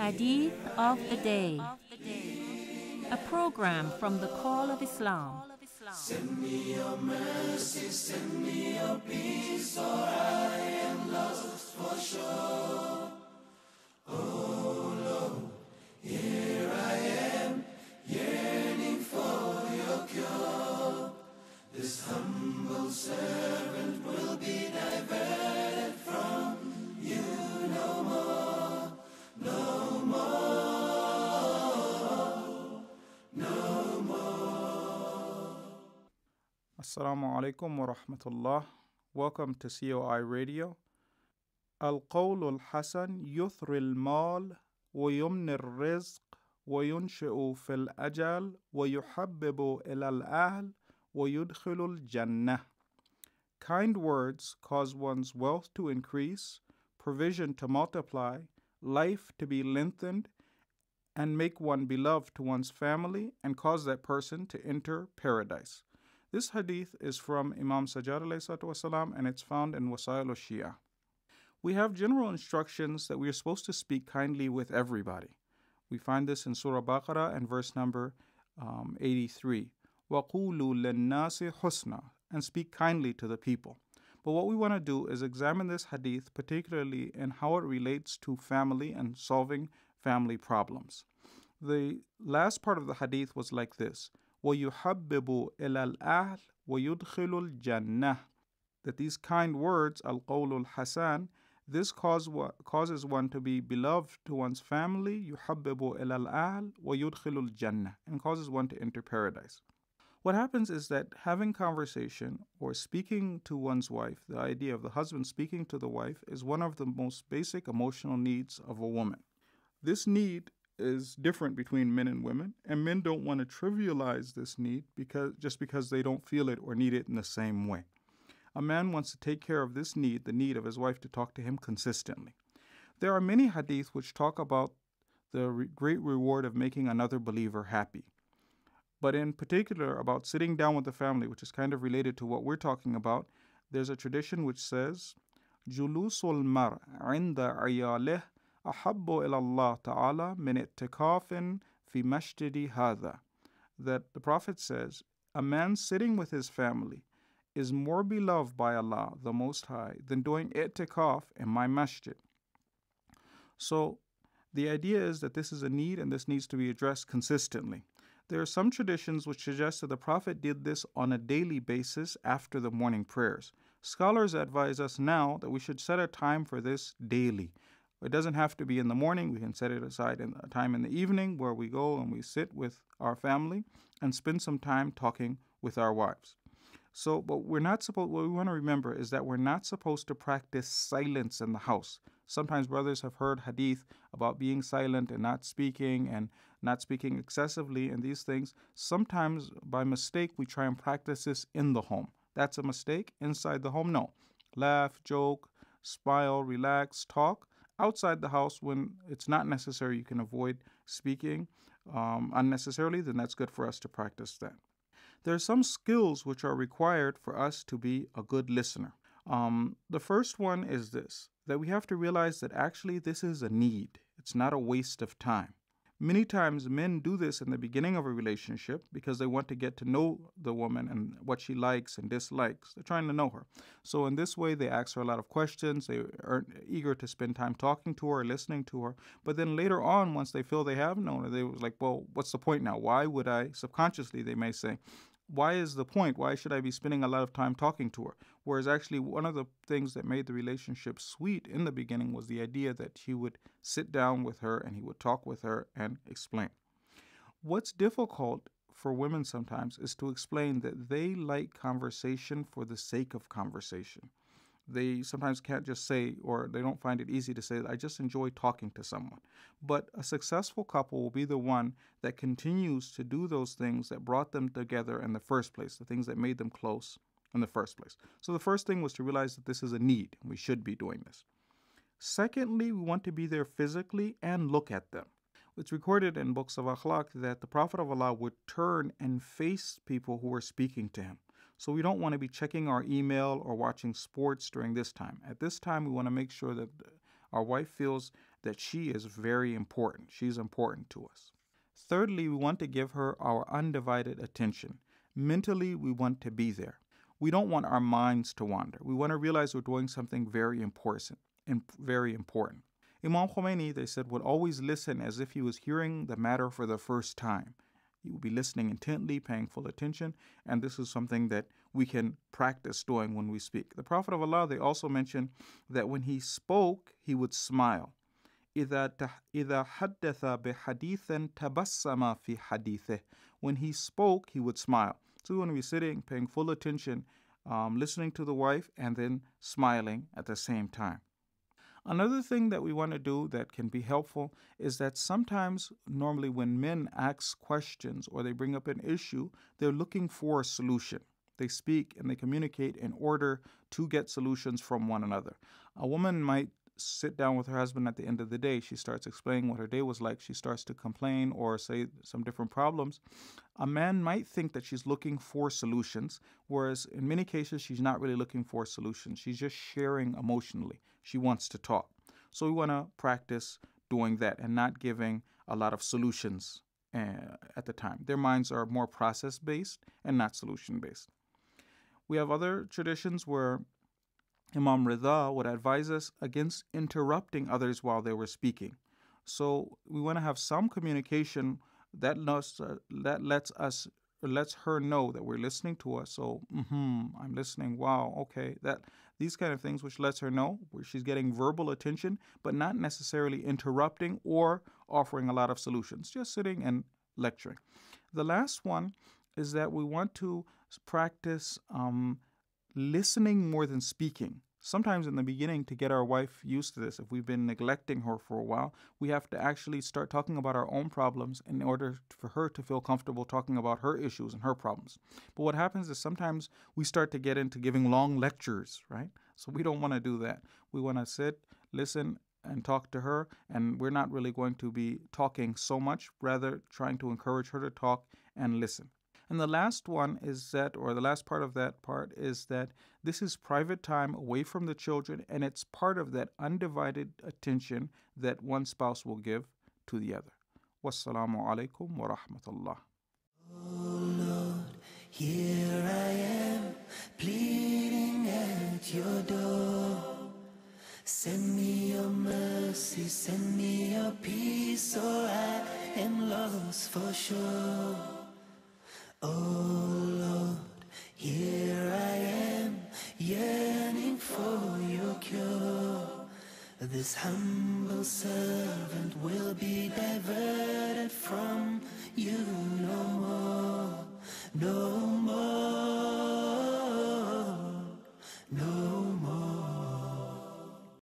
Hadith of the Day, a program from the Call of Islam. Send me your mercy, send me your peace, or I am lost for sure. Oh Lord, here I am, yearning for your cure. This humble servant will be diverted from you no more, no more, no more. Assalamu alaikum wa rahmatullah. Welcome to COI Radio. القول الحسن يثري المال ويمني الرزق وينشئ في الأجل ويحبب إلى الأهل ويدخل الجنة. Kind words cause one's wealth to increase, provision to multiply, life to be lengthened, and make one beloved to one's family and cause that person to enter paradise. This hadith is from Imam Sajjad ﷺ, and it's found in Wasail al-Shia. We have general instructions that we are supposed to speak kindly with everybody. We find this in Surah Baqarah and verse number 83. وَقُولُوا لِلنَّاسِ حُسْنًا, and speak kindly to the people. But what we want to do is examine this hadith, particularly in how it relates to family and solving family problems. The last part of the hadith was like this: وَيُحَبِّبُ إِلَى الْأَهْلِ وَيُدْخِلُ الْجَنَّةِ. That these kind words, al-qawl al-hasan, this causes one to be beloved to one's family, yuhabbibu ila al-ahl wa yudkhilu al-jannah, and causes one to enter paradise. What happens is that having conversation or speaking to one's wife, the idea of the husband speaking to the wife, is one of the most basic emotional needs of a woman. This need is different between men and women, and men don't want to trivialize this need because they don't feel it or need it in the same way. A man wants to take care of this need, the need of his wife to talk to him consistently. There are many hadith which talk about the great reward of making another believer happy. But in particular, about sitting down with the family, which is kind of related to what we're talking about, there's a tradition which says, Julusul mar inda ayalih ahabbu ila Allah ta'ala min ittikafin fi masjidi hadha. That the Prophet says, a man sitting with his family is more beloved by Allah, the Most High, than doing i'tikaf in my masjid. So the idea is that this is a need and this needs to be addressed consistently. There are some traditions which suggest that the Prophet did this on a daily basis after the morning prayers. Scholars advise us now that we should set a time for this daily. It doesn't have to be in the morning. We can set it aside in a time in the evening where we go and we sit with our family and spend some time talking with our wives. So, but what we want to remember is that we're not supposed to practice silence in the house. Sometimes brothers have heard hadith about being silent and not speaking excessively and these things. Sometimes by mistake we try and practice this in the home. That's a mistake. Inside the home, no. Laugh, joke, smile, relax, talk. Outside the house, when it's not necessary, you can avoid speaking unnecessarily, then that's good for us to practice that. There are some skills which are required for us to be a good listener. The first one is this, that we have to realize that actually this is a need. It's not a waste of time. Many times men do this in the beginning of a relationship because they want to get to know the woman and what she likes and dislikes. They're trying to know her. So in this way, they ask her a lot of questions. They are eager to spend time talking to her, listening to her. But then later on, once they feel they have known her, they was like, well, what's the point now? Why would I, subconsciously they may say, why is the point? Why should I be spending a lot of time talking to her? Whereas actually one of the things that made the relationship sweet in the beginning was the idea that he would sit down with her and he would talk with her and explain. What's difficult for women sometimes is to explain that they like conversation for the sake of conversation. They sometimes can't just say, or they don't find it easy to say, I just enjoy talking to someone. But a successful couple will be the one that continues to do those things that brought them together in the first place, the things that made them close in the first place. So the first thing was to realize that this is a need. We should be doing this. Secondly, we want to be there physically and look at them. It's recorded in books of akhlaq that the Prophet of Allah would turn and face people who were speaking to him. So we don't want to be checking our email or watching sports during this time. At this time, we want to make sure that our wife feels that she is very important. She's important to us. Thirdly, we want to give her our undivided attention. Mentally, we want to be there. We don't want our minds to wander. We want to realize we're doing something very important. Imam Khomeini, they said, would always listen as if he was hearing the matter for the first time. He would be listening intently, paying full attention, and this is something that we can practice doing when we speak. The Prophet of Allah, they also mentioned that when he spoke, he would smile. إِذَا حَدَّثَ بِحَدِيثٍ تَبَسَّمَ فِي حَدِيثِهِ. When he spoke, he would smile. So we want to be sitting, paying full attention, listening to the wife, and then smiling at the same time. Another thing that we want to do that can be helpful is that sometimes, normally when men ask questions or they bring up an issue, they're looking for a solution. They speak and they communicate in order to get solutions from one another. A woman might sit down with her husband at the end of the day. She starts explaining what her day was like. She starts to complain or say some different problems. A man might think that she's looking for solutions, whereas in many cases, she's not really looking for solutions. She's just sharing emotionally. She wants to talk. So we want to practice doing that and not giving a lot of solutions at the time. Their minds are more process-based and not solution-based. We have other traditions where Imam Rida would advise us against interrupting others while they were speaking. So we want to have some communication that lets her know that we're listening to us. So, I'm listening. Wow, okay. These kind of things, which lets her know where she's getting verbal attention, but not necessarily interrupting or offering a lot of solutions. Just sitting and lecturing. The last one is that we want to practice listening more than speaking. Sometimes in the beginning, to get our wife used to this, if we've been neglecting her for a while, we have to actually start talking about our own problems in order for her to feel comfortable talking about her issues and her problems. But what happens is sometimes we start to get into giving long lectures, right? So we don't want to do that. We want to sit, listen, and talk to her, and we're not really going to be talking so much, rather trying to encourage her to talk and listen. And the last one is that, or the last part of that part is that this is private time away from the children, and it's part of that undivided attention that one spouse will give to the other. Wassalamu alaikum wa rahmatullah. Oh Lord, here I am, pleading at your door. Send me your mercy, send me your peace, or I am lost for sure. Oh Lord, here I am, yearning for your cure. This humble servant will be diverted from you